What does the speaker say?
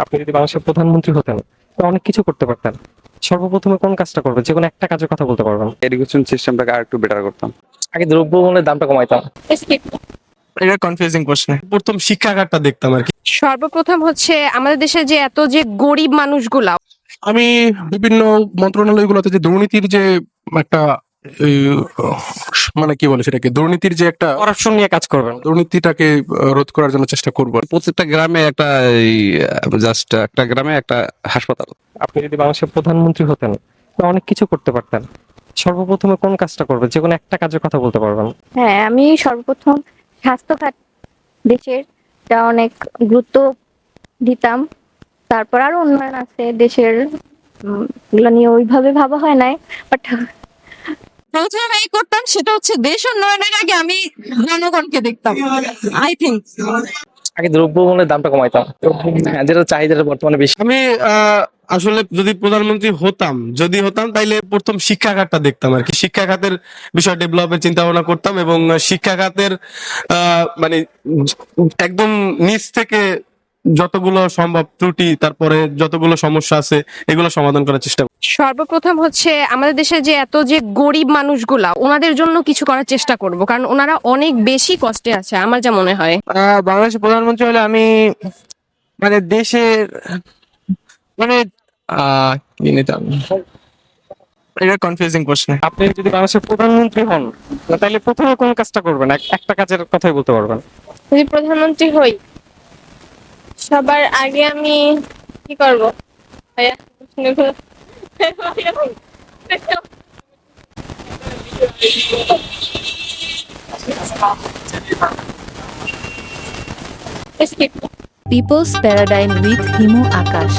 আপনি যদি বাংলাদেশের প্রধানমন্ত্রী হতেন তো অনেক কিছু করতে পারতেন। সর্বপ্রথমে কোন কাজটা করবেন? যেকোনো একটা কাজের কথা বলতে পারবেন। এডুকেশন সিস্টেমটাকে আর একটু বেটার করতাম। আগে দ্রব্যমূল্যের দামটা কমাইতাম। Skip. এটা কনফিউজিং কোশ্চেন। প্রথম শিক্ষাঘাটটা দেখতাম আর কি। সর্বপ্রথম হচ্ছে আমাদের দেশে যে এত যে গরিব মানুষগুলা, আমি বিভিন্ন মন্ত্রণালয়গুলোতে যে দুর্নীতির যে একটা এই, মানে কি বলে সেটাকে, দুর্নীতির যে একটা করাপশন নিয়ে কাজ করবেন। দুর্নীতিটাকে রোধ করার জন্য চেষ্টা করব। প্রত্যেকটা গ্রামে একটা জাস্ট একটা গ্রামে একটা হাসপাতাল। আপনি যদি বাংলাদেশের প্রধানমন্ত্রী হতেন তো অনেক কিছু করতে পারতেন। সর্বপ্রথমে কোন কাজটা করবেন? যেকোনো একটা কাজের কথা বলতে পারবেন। হ্যাঁ, আমি সর্বপ্রথম স্বাস্থ্যখাত দেশের টা অনেক গুরুত্ব দিতাম। তারপর আরো উন্নয়ন আছে দেশের, এগুলো নিয়ে ওইভাবে ভাবা হয় নাই, বাট প্রথম এই করতাম সেটা হচ্ছে দেশ উন্নয়নের আগে আমি জনগণকে দেখতাম। আই থিঙ্ক আগে দ্রব্যমূল্যের দামটা কমাইতাম। হ্যাঁ, যেটা চাহিদাটা বর্তমানে বেশি। আমি আসলে যদি প্রধানমন্ত্রী হতাম তাইলে প্রথম শিক্ষাঘাটটা দেখতাম আর কি। শিক্ষাখাতের বিষয় ডেভেলপের চিন্তা ভাবনা করতাম এবং শিক্ষাখাতের মানে একদম নিচ থেকে যতগুলো সম্ভব ত্রুটি, তারপরে যতগুলো সমস্যা আছে এগুলো সমাধান করার চেষ্টা করব। সর্বপ্রথম হচ্ছে আমাদের দেশে যে এত যে গরিব মানুষগুলা, ওনাদের জন্য কিছু করার চেষ্টা করব, কারণ ওনারা অনেক বেশি কষ্টে আছে আমার যা মনে হয়। বাংলাদেশের প্রধানমন্ত্রী হলে আমি মানে দেশের মানে কি নিতাম, এটা কনফিউজিং কোশ্চেন। আপনি যদি বাংলাদেশের প্রধানমন্ত্রী হন তাহলে প্রথমে কোন কাজটা করবেন? একটা কাজের কথাই বলতে পারবেন। যদি প্রধানমন্ত্রী হই সবার আগে আমি কি করব ভাইয়া? Skip. People's Paradigm with Himu Akash.